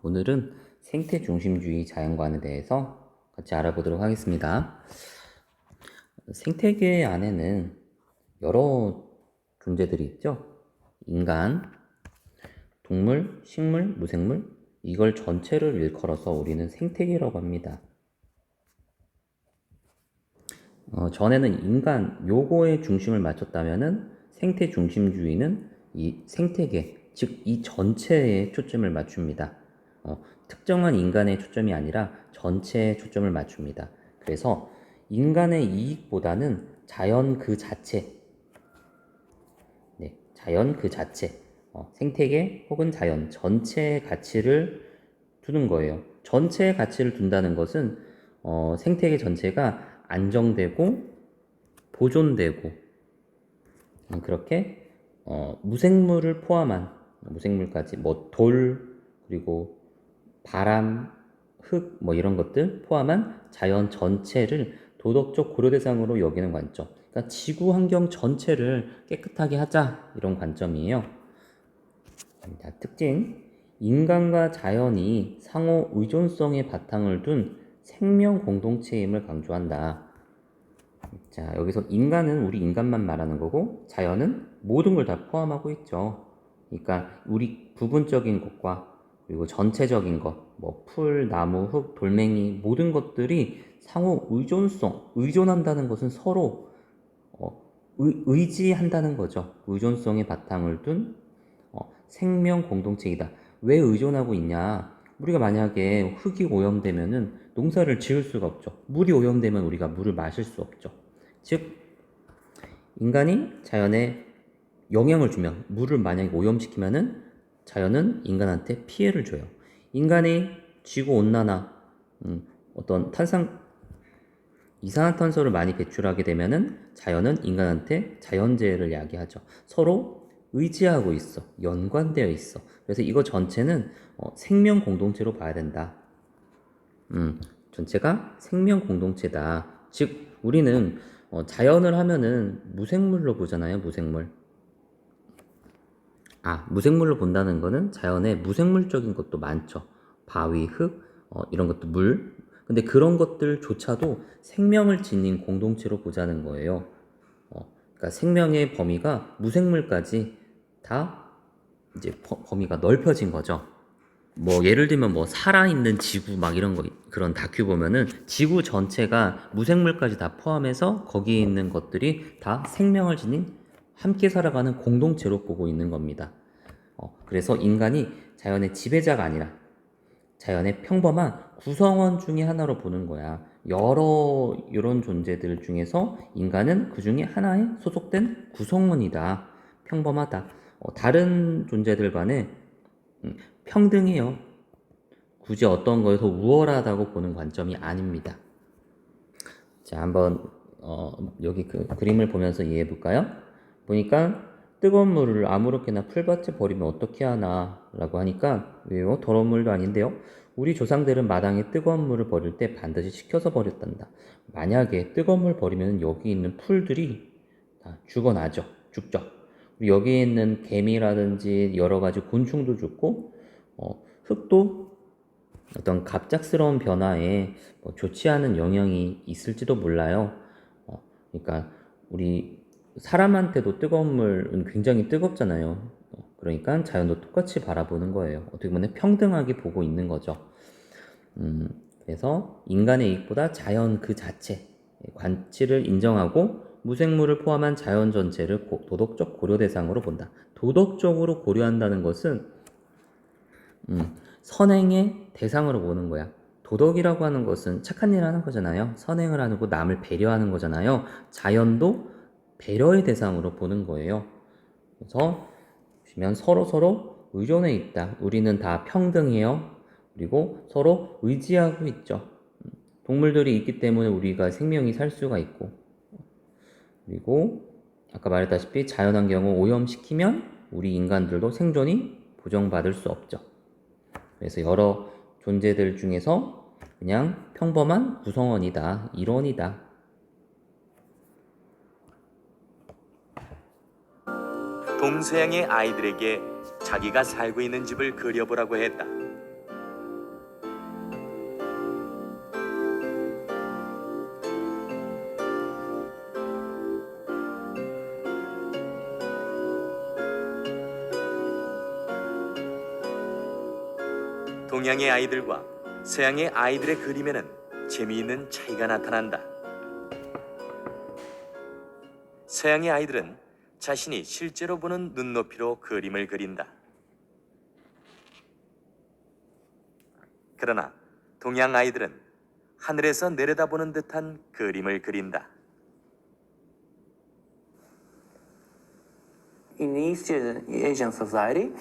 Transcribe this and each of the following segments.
오늘은 생태 중심주의 자연관에 대해서 같이 알아보도록 하겠습니다. 생태계 안에는 여러 존재들이 있죠. 인간, 동물, 식물, 무생물, 이걸 전체를 일컬어서 우리는 생태계라고 합니다. 전에는 인간 요거에 중심을 맞췄다면은 생태 중심주의는 이 생태계, 즉 이 전체에 초점을 맞춥니다. 특정한 인간의 초점이 아니라 전체에 초점을 맞춥니다. 그래서 인간의 이익보다는 자연 그 자체, 자연 그 자체, 생태계 혹은 자연 전체의 가치를 두는 거예요. 전체의 가치를 둔다는 것은 생태계 전체가 안정되고 보존되고 그렇게 무생물을 포함한 무생물까지 뭐 돌 그리고 바람, 흙 뭐 이런 것들 포함한 자연 전체를 도덕적 고려 대상으로 여기는 관점. 그러니까 지구 환경 전체를 깨끗하게 하자 이런 관점이에요. 자, 특징. 인간과 자연이 상호 의존성의 바탕을 둔 생명 공동체임을 강조한다. 자, 여기서 인간은 우리 인간만 말하는 거고 자연은 모든 걸 다 포함하고 있죠. 그러니까 우리 부분적인 것과 그리고 전체적인 것, 뭐 풀, 나무, 흙, 돌멩이 모든 것들이 상호 의존성, 의존한다는 것은 서로 의지한다는 거죠. 의존성의 바탕을 둔 생명 공동체이다. 왜 의존하고 있냐? 우리가 만약에 흙이 오염되면은 농사를 지을 수가 없죠. 물이 오염되면 우리가 물을 마실 수 없죠. 즉 인간이 자연에 영향을 주면 물을 만약에 오염시키면은 자연은 인간한테 피해를 줘요. 인간이 지구 온난화, 어떤 이산화탄소를 많이 배출하게 되면은 자연은 인간한테 자연재해를 야기하죠. 서로 의지하고 있어. 연관되어 있어. 그래서 이거 전체는 생명 공동체로 봐야 된다. 전체가 생명 공동체다. 즉 우리는 자연을 하면은 무생물로 보잖아요. 무생물. 무생물로 본다는 거는 자연에 무생물적인 것도 많죠. 바위, 흙, 이런 것도 물. 근데 그런 것들조차도 생명을 지닌 공동체로 보자는 거예요. 그러니까 생명의 범위가 무생물까지 다 이제 범위가 넓혀진 거죠. 뭐 예를 들면 뭐 살아있는 지구 막 이런 거 그런 다큐 보면은 지구 전체가 무생물까지 다 포함해서 거기에 있는 것들이 다 생명을 지닌 함께 살아가는 공동체로 보고 있는 겁니다. 그래서 인간이 자연의 지배자가 아니라 자연의 평범한 구성원 중에 하나로 보는 거야. 여러 이런 존재들 중에서 인간은 그 중에 하나에 소속된 구성원이다. 평범하다. 다른 존재들 간에 평등해요. 굳이 어떤 거에서 우월하다고 보는 관점이 아닙니다. 자, 한번 여기 그 그림을 보면서 이해해 볼까요? 보니까 뜨거운 물을 아무렇게나 풀밭에 버리면 어떻게 하나 라고 하니까 왜요? 더러운 물도 아닌데요? 우리 조상들은 마당에 뜨거운 물을 버릴 때 반드시 식혀서 버렸단다. 만약에 뜨거운 물 버리면 여기 있는 풀들이 다 죽어나죠. 죽죠. 여기에 있는 개미라든지 여러 가지 곤충도 죽고 흙도 어떤 갑작스러운 변화에 좋지 않은 영향이 있을지도 몰라요. 그러니까 우리 사람한테도 뜨거운 물은 굉장히 뜨겁잖아요. 그러니까 자연도 똑같이 바라보는 거예요. 어떻게 보면 평등하게 보고 있는 거죠. 그래서 인간의 이익보다 자연 그 자체, 관치를 인정하고 무생물을 포함한 자연 전체를 도덕적 고려 대상으로 본다. 도덕적으로 고려한다는 것은 선행의 대상으로 보는 거야. 도덕이라고 하는 것은 착한 일을 하는 거잖아요. 선행을 하는 거 남을 배려하는 거잖아요. 자연도 배려의 대상으로 보는 거예요. 그래서 보시면 서로 의존해 있다. 우리는 다 평등해요. 그리고 서로 의지하고 있죠. 동물들이 있기 때문에 우리가 생명이 살 수가 있고, 그리고 아까 말했다시피 자연환경을 오염시키면 우리 인간들도 생존이 보장받을 수 없죠. 그래서 여러 존재들 중에서 그냥 평범한 구성원이다, 일원이다. 동서양의 아이들에게 자기가 살고 있는 집을 그려보라고 했다. 동양의 아이들과 서양의 아이들의 그림에는 재미있는 차이가 나타난다. 서양의 아이들은 자신이 실제로 보는 눈높이로 그림을 그린다. 그러나 동양 아이들은 하늘에서 내려다보는 듯한 그림을 그린다. In East Asian society,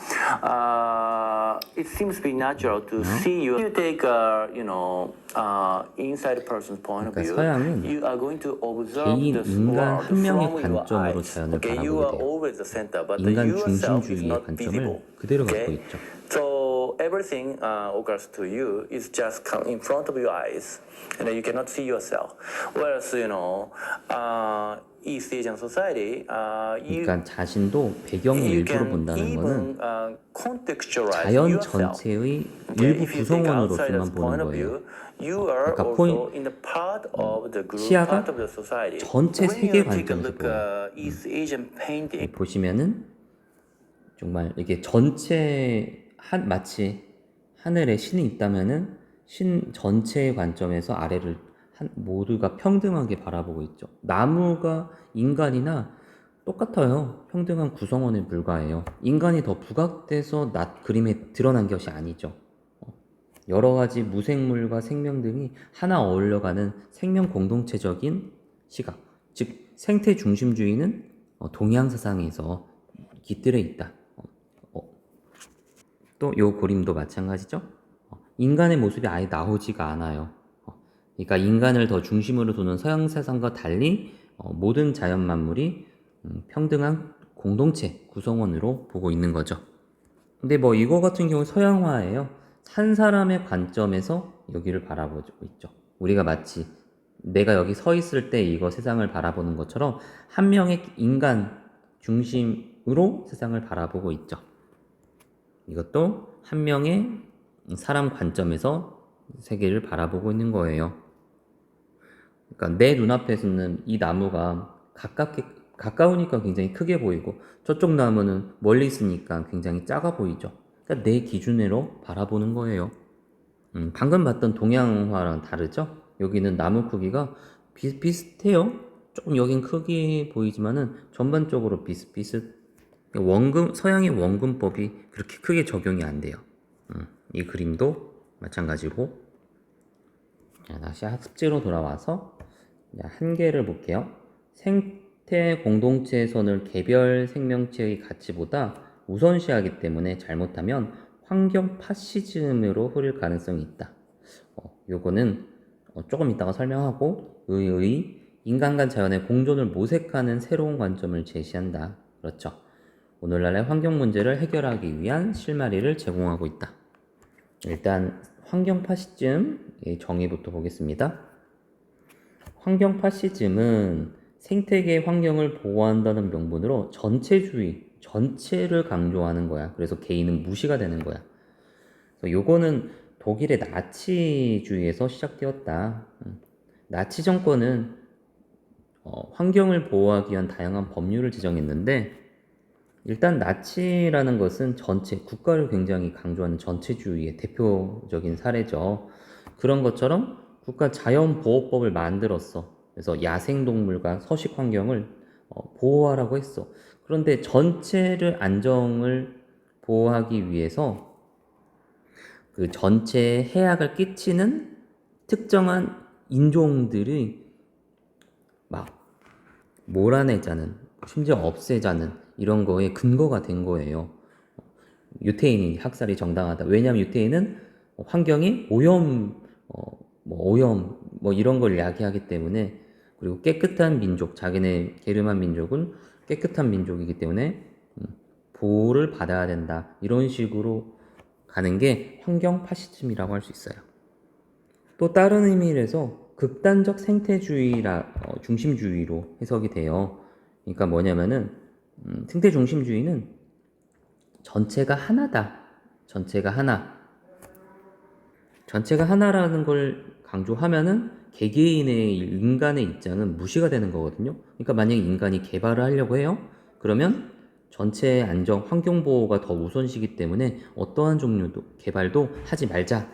it seems to be natural to see you. You take, inside person's point of 그러니까 view. 서양은 You are going to observe 개인 this 인간 world 한 명의 from your 관점으로 eyes. 자연을 Okay, you are 바라보게 돼요. always the center, but 인간 yourself is 중심주의의 not 관점을 visible. 그대로 갖고 Okay? 있죠. So everything occurs to you is just come in front of your eyes, and you cannot see yourself. Whereas East Asian society, 그러니까 자신도 배경의 you 일부로 can 본다는 거는 even contextualize 자연 yourself. 전체의 Okay, 일부 if you take 구성원으로서만 outsider's 보는 point of 거예요. view, you are 그러니까 also in the part of the group, 시야가 part of the society. 전체 When 세계 you take a 관점에서 look 보여요. East Asian painting, 보시면은 정말 이게 전체 마치 하늘에 신이 있다면은 신 전체의 관점에서 아래를 모두가 평등하게 바라보고 있죠. 나무가 인간이나 똑같아요. 평등한 구성원에 불과해요. 인간이 더 부각돼서 그림에 드러난 것이 아니죠. 여러 가지 무생물과 생명들이 하나 어울려가는 생명 공동체적인 시각, 즉 생태 중심주의는 동양 사상에서 깃들어 있다. 또 요 그림도 마찬가지죠. 인간의 모습이 아예 나오지가 않아요. 그러니까 인간을 더 중심으로 두는 서양 사상과 달리 모든 자연 만물이 평등한 공동체 구성원으로 보고 있는 거죠. 근데 뭐 이거 같은 경우 서양화예요. 한 사람의 관점에서 여기를 바라보고 있죠. 우리가 마치 내가 여기 서 있을 때 이거 세상을 바라보는 것처럼 한 명의 인간 중심으로 세상을 바라보고 있죠. 이것도 한 명의 사람 관점에서 세계를 바라보고 있는 거예요. 그러니까 내 눈앞에서는 이 나무가 가까우니까 굉장히 크게 보이고 저쪽 나무는 멀리 있으니까 굉장히 작아 보이죠. 그러니까 내 기준으로 바라보는 거예요. 방금 봤던 동양화랑 다르죠? 여기는 나무 크기가 비슷해요. 조금 여긴 크게 보이지만은 전반적으로 비슷비슷. 서양의 원근법이 그렇게 크게 적용이 안 돼요. 이 그림도 마찬가지고. 자, 다시 학습지로 돌아와서 한계를 볼게요. 생태 공동체에서는 개별 생명체의 가치보다 우선시하기 때문에 잘못하면 환경 파시즘으로 흐를 가능성이 있다. 요거는 조금 이따가 설명하고 인간과 자연의 공존을 모색하는 새로운 관점을 제시한다. 그렇죠. 오늘날의 환경 문제를 해결하기 위한 실마리를 제공하고 있다. 일단 환경 파시즘의 정의부터 보겠습니다. 환경 파시즘은 생태계 환경을 보호한다는 명분으로 전체를 강조하는 거야. 그래서 개인은 무시가 되는 거야. 요거는 독일의 나치주의에서 시작되었다. 나치 정권은 환경을 보호하기 위한 다양한 법률을 제정했는데 일단 나치라는 것은 국가를 굉장히 강조하는 전체주의의 대표적인 사례죠. 그런 것처럼 국가 자연보호법을 만들었어. 그래서 야생동물과 서식 환경을 보호하라고 했어. 그런데 전체를 안정을 보호하기 위해서 그 전체에 해악을 끼치는 특정한 인종들이 막 몰아내자는, 심지어 없애자는 이런 거에 근거가 된 거예요. 유태인이 학살이 정당하다. 왜냐하면 유태인은 환경이 오염 이런 걸 야기하기 때문에, 그리고 깨끗한 민족, 자기네 게르만 민족은 깨끗한 민족이기 때문에 보호를 받아야 된다. 이런 식으로 가는 게 환경 파시즘이라고 할 수 있어요. 또 다른 의미에서 극단적 중심주의로 해석이 돼요. 그러니까 뭐냐면은 생태 중심주의는 전체가 하나다. 전체가 하나라는 걸 강조하면은 개개인의 인간의 입장은 무시가 되는 거거든요. 그러니까 만약에 인간이 개발을 하려고 해요. 그러면 전체 안정, 환경 보호가 더 우선시기 때문에 어떠한 종류도 개발도 하지 말자.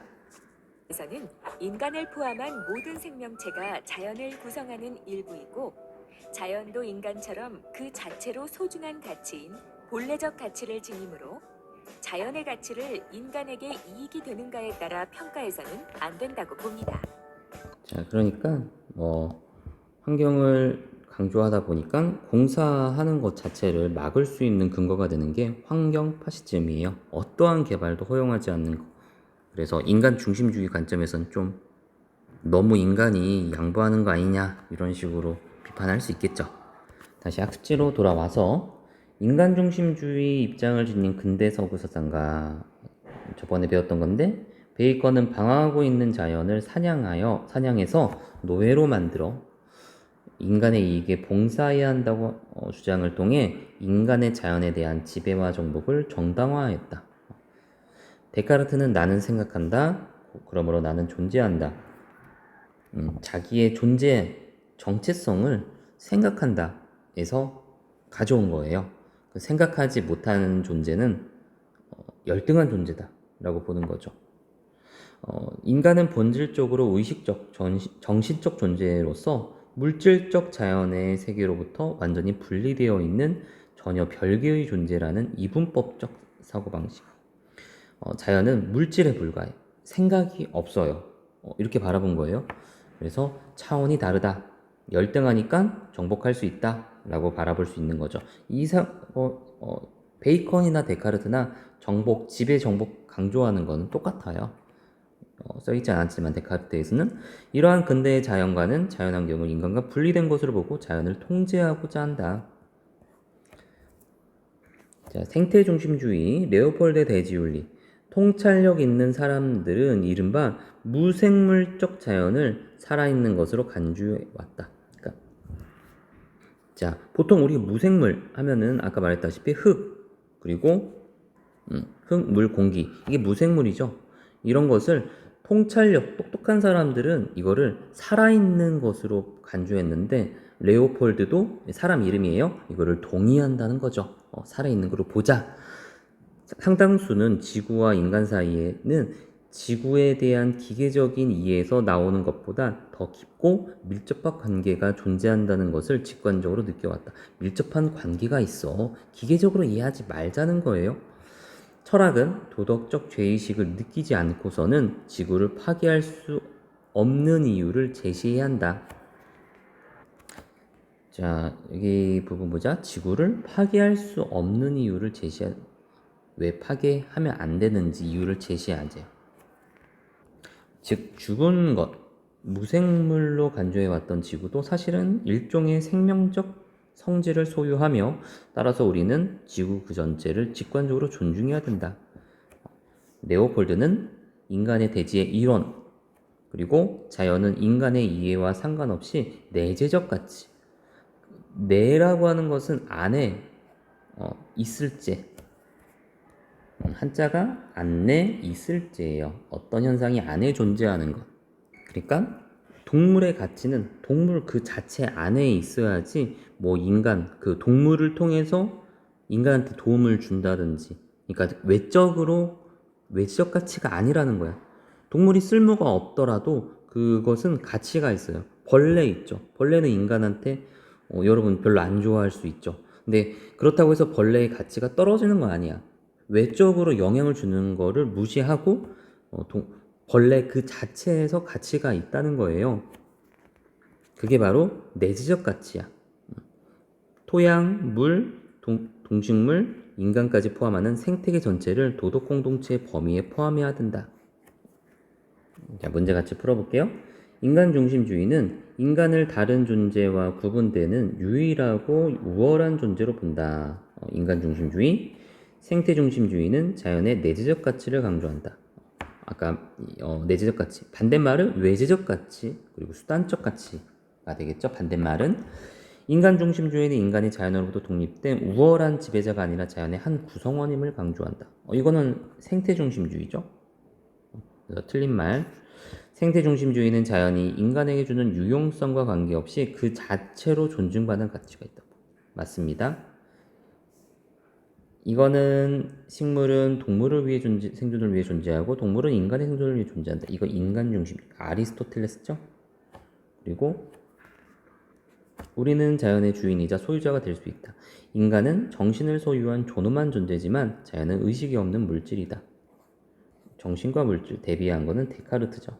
에서는 인간을 포함한 모든 생명체가 자연을 구성하는 일부이고 자연도 인간처럼 그 자체로 소중한 가치인 본래적 가치를 지니므로 자연의 가치를 인간에게 이익이 되는가에 따라 평가해서는 안 된다고 봅니다. 자, 그러니까 환경을 강조하다 보니까 공사하는 것 자체를 막을 수 있는 근거가 되는 게 환경 파시즘이에요. 어떠한 개발도 허용하지 않는 거. 그래서 인간 중심주의 관점에서는 좀 너무 인간이 양보하는 거 아니냐 이런 식으로 비판할 수 있겠죠. 다시 학습지로 돌아와서 인간 중심주의 입장을 지닌 근대 서구 사상가 저번에 배웠던 건데 베이컨은 방황하고 있는 자연을 사냥해서 노예로 만들어 인간의 이익에 봉사해야 한다고 주장을 통해 인간의 자연에 대한 지배와 정복을 정당화했다. 데카르트는 나는 생각한다. 그러므로 나는 존재한다. 자기의 존재 정체성을 생각한다에서 가져온 거예요. 생각하지 못하는 존재는 열등한 존재다라고 보는 거죠. 인간은 본질적으로 의식적, 정신적 존재로서 물질적 자연의 세계로부터 완전히 분리되어 있는 전혀 별개의 존재라는 이분법적 사고방식. 자연은 물질에 불과해. 생각이 없어요. 이렇게 바라본 거예요. 그래서 차원이 다르다. 열등하니까 정복할 수 있다. 라고 바라볼 수 있는 거죠. 베이컨이나 데카르트나 정복, 지배 정복 강조하는 거는 똑같아요. 써있지 않았지만 데카르트에서는 이러한 근대의 자연과는 자연환경을 인간과 분리된 것으로 보고 자연을 통제하고자 한다. 자, 생태중심주의, 레오폴드 데지울리. 통찰력 있는 사람들은 이른바 무생물적 자연을 살아있는 것으로 간주해왔다. 그러니까, 자, 보통 우리가 무생물 하면은 아까 말했다시피 흙, 그리고 흙, 물, 공기. 이게 무생물이죠. 이런 것을 통찰력, 똑똑한 사람들은 이거를 살아있는 것으로 간주했는데 레오폴드도 사람 이름이에요. 이거를 동의한다는 거죠. 살아있는 거로 보자. 상당수는 지구와 인간 사이에는 지구에 대한 기계적인 이해에서 나오는 것보다 더 깊고 밀접한 관계가 존재한다는 것을 직관적으로 느껴왔다. 밀접한 관계가 있어. 기계적으로 이해하지 말자는 거예요. 철학은 도덕적 죄의식을 느끼지 않고서는 지구를 파괴할 수 없는 이유를 제시해야 한다. 자, 여기 부분 보자. 지구를 파괴할 수 없는 이유를 왜 파괴하면 안 되는지 이유를 제시하죠. 즉, 죽은 것, 무생물로 간주해왔던 지구도 사실은 일종의 생명적 성질을 소유하며 따라서 우리는 지구 그 전체를 직관적으로 존중해야 된다. 레오폴드는 인간의 대지의 이론, 그리고 자연은 인간의 이해와 상관없이 내재적 가치. 내라고 하는 것은 안에 있을지. 한자가 안내 있을지예요. 어떤 현상이 안에 존재하는 것. 그러니까 동물의 가치는 동물 그 자체 안에 있어야지 인간 그 동물을 통해서 인간한테 도움을 준다든지 그러니까 외적 가치가 아니라는 거야. 동물이 쓸모가 없더라도 그것은 가치가 있어요. 벌레 있죠. 벌레는 인간한테 여러분 별로 안 좋아할 수 있죠. 근데 그렇다고 해서 벌레의 가치가 떨어지는 거 아니야. 외적으로 영향을 주는 거를 무시하고 벌레 그 자체에서 가치가 있다는 거예요. 그게 바로 내재적 가치야. 토양, 물, 동식물, 인간까지 포함하는 생태계 전체를 도덕 공동체의 범위에 포함해야 된다. 자, 문제 같이 풀어볼게요. 인간 중심주의는 인간을 다른 존재와 구분되는 유일하고 우월한 존재로 본다. 인간 중심주의. 생태 중심주의는 자연의 내재적 가치를 강조한다. 아까 내재적 가치. 반대말은 외재적 가치, 그리고 수단적 가치가 되겠죠. 반대말은 인간 중심주의는 인간이 자연으로부터 독립된 우월한 지배자가 아니라 자연의 한 구성원임을 강조한다. 이거는 생태 중심주의죠. 그래서 틀린 말. 생태 중심주의는 자연이 인간에게 주는 유용성과 관계없이 그 자체로 존중받는 가치가 있다. 맞습니다. 이거는 식물은 동물을 위해 생존을 위해 존재하고 동물은 인간의 생존을 위해 존재한다. 이거 인간 중심 아리스토텔레스죠? 그리고 우리는 자연의 주인이자 소유자가 될 수 있다. 인간은 정신을 소유한 존엄한 존재지만 자연은 의식이 없는 물질이다. 정신과 물질 대비한 거는 데카르트죠.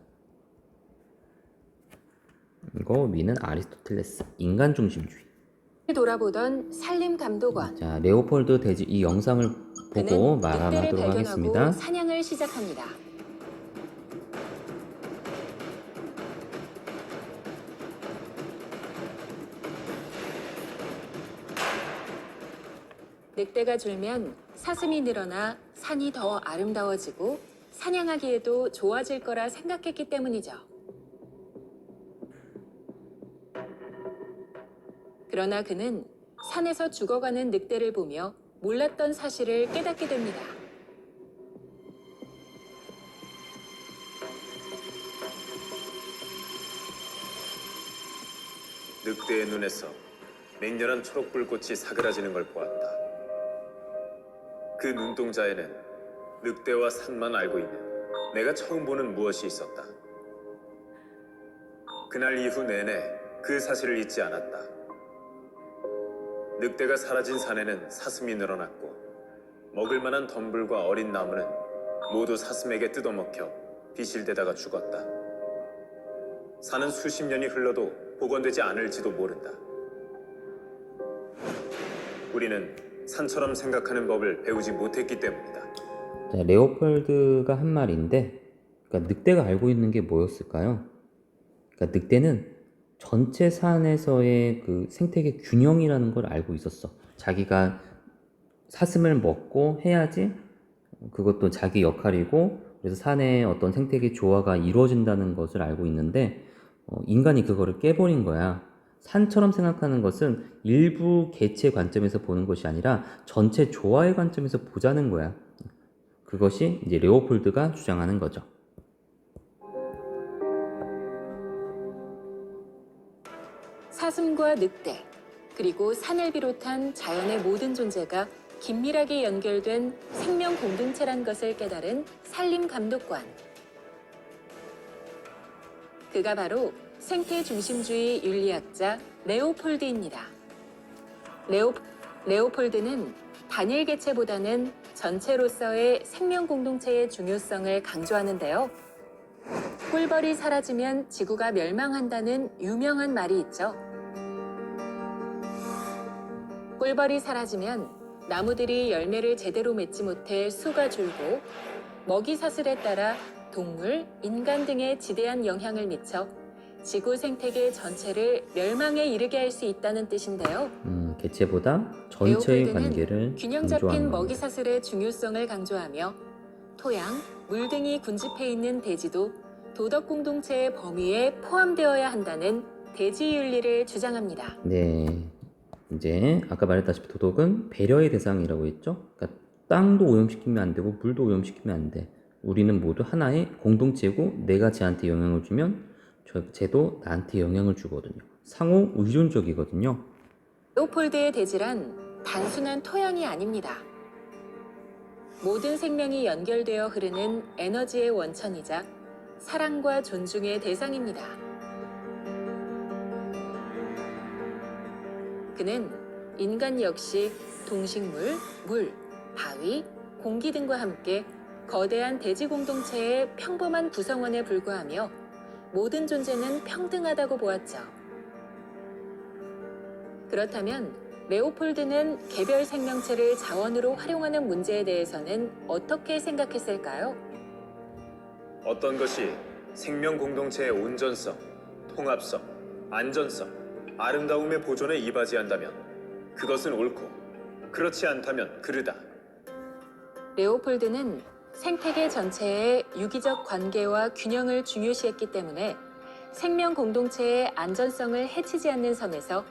이거 위는 아리스토텔레스 인간 중심주의. 돌아보던 산림감독원. 자, 레오폴드 돼지 이 영상을 보고 그는 늑대를 말아가도록 발견하고 하겠습니다. 사냥을 시작합니다. 늑대가 줄면 사슴이 늘어나 산이 더 아름다워지고 사냥하기에도 좋아질 거라 생각했기 때문이죠. 그러나 그는 산에서 죽어가는 늑대를 보며 몰랐던 사실을 깨닫게 됩니다. 늑대의 눈에서 맹렬한 초록불꽃이 사그라지는 걸 보았다. 그 눈동자에는 늑대와 산만 알고 있는 내가 처음 보는 무엇이 있었다. 그날 이후 내내 그 사실을 잊지 않았다. 늑대가 사라진 산에는 사슴이 늘어났고 먹을 만한 덤불과 어린 나무는 모두 사슴에게 뜯어먹혀 비실대다가 죽었다. 산은 수십 년이 흘러도 복원되지 않을지도 모른다. 우리는 산처럼 생각하는 법을 배우지 못했기 때문이다. 자, 레오폴드가 한 말인데, 그러니까 늑대가 알고 있는 게 뭐였을까요? 그러니까 늑대는 전체 산에서의 그 생태계 균형이라는 걸 알고 있었어. 자기가 사슴을 먹고 해야지 그것도 자기 역할이고, 그래서 산의 어떤 생태계 조화가 이루어진다는 것을 알고 있는데, 인간이 그거를 깨버린 거야. 산처럼 생각하는 것은 일부 개체 관점에서 보는 것이 아니라 전체 조화의 관점에서 보자는 거야. 그것이 이제 레오폴드가 주장하는 거죠. 사슴과 늑대, 그리고 산을 비롯한 자연의 모든 존재가 긴밀하게 연결된 생명 공동체란 것을 깨달은 산림감독관. 그가 바로 생태 중심주의 윤리학자 레오폴드입니다. 레오폴드는 단일 개체보다는 전체로서의 생명 공동체의 중요성을 강조하는데요. 꿀벌이 사라지면 지구가 멸망한다는 유명한 말이 있죠. 꿀벌이 사라지면 나무들이 열매를 제대로 맺지 못해 수가 줄고 먹이 사슬에 따라 동물, 인간 등에 지대한 영향을 미쳐 지구 생태계 전체를 멸망에 이르게 할 수 있다는 뜻인데요. 개체보다 전체의 레오폴드는 관계를 균형 강조하는 잡힌 겁니다. 먹이 사슬의 중요성을 강조하며 토양, 물 등이 군집해 있는 대지도 도덕 공동체의 범위에 포함되어야 한다는 대지 윤리를 주장합니다. 네, 이제 아까 말했다시피 도덕은 배려의 대상이라고 했죠. 그러니까 땅도 오염시키면 안 되고 물도 오염시키면 안 돼. 우리는 모두 하나의 공동체고 내가 쟤한테 영향을 주면 쟤도 나한테 영향을 주거든요. 상호 의존적이거든요. 레오폴드의 대지란 단순한 토양이 아닙니다. 모든 생명이 연결되어 흐르는 에너지의 원천이자 사랑과 존중의 대상입니다. 그는 인간 역시 동식물, 물, 바위, 공기 등과 함께 거대한 대지 공동체의 평범한 구성원에 불과하며 모든 존재는 평등하다고 보았죠. 그렇다면 레오폴드는 개별 생명체를 자원으로 활용하는 문제에 대해서는 어떻게 생각했을까요? 어떤 것이 생명 공동체의 온전성, 통합성, 안전성, 아름다움의 보존에 이바지한다면 그것은 옳고 그렇지 않다면 그르다. 레오폴드는 생태계 전체의 유기적 관계와 균형을 중요시했기 때문에 생명 공동체의 안전성을 해치지 않는 선에서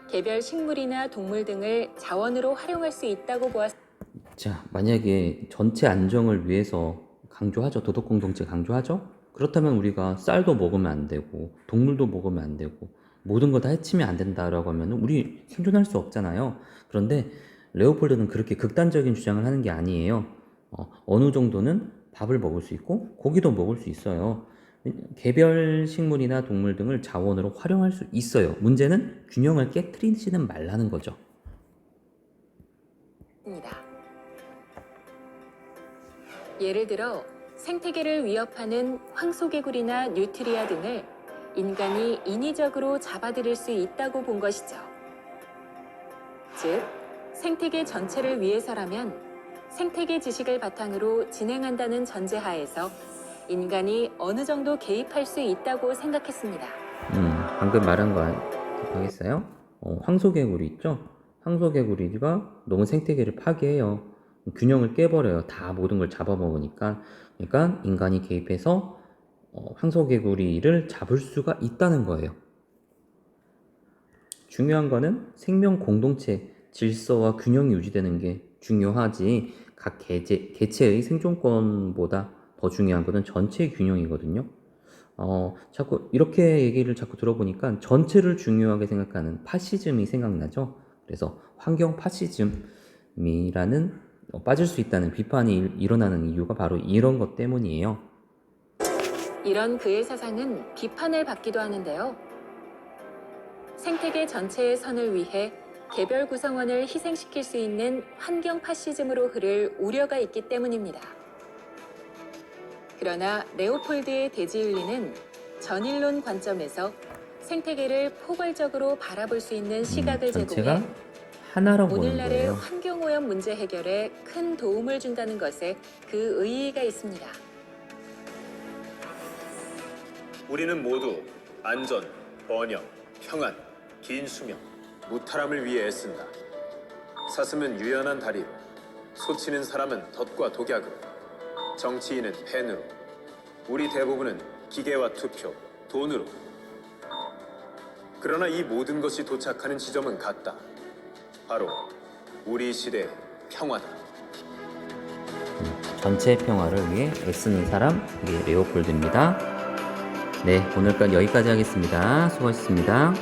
개별 식물이나 동물 등을 자원으로 활용할 수 있다고 보았습니다. 자, 만약에 전체 안정을 위해서 강조하죠. 도덕 공동체 강조하죠. 그렇다면 우리가 쌀도 먹으면 안 되고 동물도 먹으면 안 되고 모든 거 다 해치면 안 된다라고 하면 우리 생존할 수 없잖아요. 그런데 레오폴드는 그렇게 극단적인 주장을 하는 게 아니에요. 어느 정도는 밥을 먹을 수 있고 고기도 먹을 수 있어요. 개별 식물이나 동물 등을 자원으로 활용할 수 있어요. 문제는 균형을 깨트리지는 말라는 거죠. 예를 들어 생태계를 위협하는 황소개구리나 뉴트리아 등을 인간이 인위적으로 잡아들일 수 있다고 본 것이죠. 즉, 생태계 전체를 위해서라면 생태계 지식을 바탕으로 진행한다는 전제하에서 인간이 어느 정도 개입할 수 있다고 생각했습니다. 방금 말한 거 기억하겠어요? 황소개구리 있죠? 황소개구리가 너무 생태계를 파괴해요. 균형을 깨버려요. 다 모든 걸 잡아먹으니까. 그러니까 인간이 개입해서 황소개구리를 잡을 수가 있다는 거예요. 중요한 거는 생명 공동체 질서와 균형이 유지되는 게 중요하지 각 개체의 생존권보다 더 중요한 것은 전체의 균형이거든요. 자꾸 이렇게 얘기를 자꾸 들어보니까 전체를 중요하게 생각하는 파시즘이 생각나죠. 그래서 환경 파시즘이라는 빠질 수 있다는 비판이 일어나는 이유가 바로 이런 것 때문이에요. 이런 그의 사상은 비판을 받기도 하는데요. 생태계 전체의 선을 위해 개별 구성원을 희생시킬 수 있는 환경 파시즘으로 흐를 우려가 있기 때문입니다. 그러나 레오폴드의 대지윤리는 전일론 관점에서 생태계를 포괄적으로 바라볼 수 있는 시각을 전체가 제공해 하나로 보는 오늘날의 거예요. 환경오염 문제 해결에 큰 도움을 준다는 것에 그 의의가 있습니다. 우리는 모두 안전, 번영, 평안, 긴 수명, 무탈함을 위해 애쓴다. 사슴은 유연한 다리로, 소치는 사람은 덫과 독약으로, 정치인은 펜으로, 우리 대부분은 기계와 투표, 돈으로. 그러나 이 모든 것이 도착하는 지점은 같다. 바로 우리 시대의 평화다. 전체 평화를 위해 애쓰는 사람, 그게 레오폴드입니다. 네, 오늘까지 여기까지 하겠습니다. 수고하셨습니다.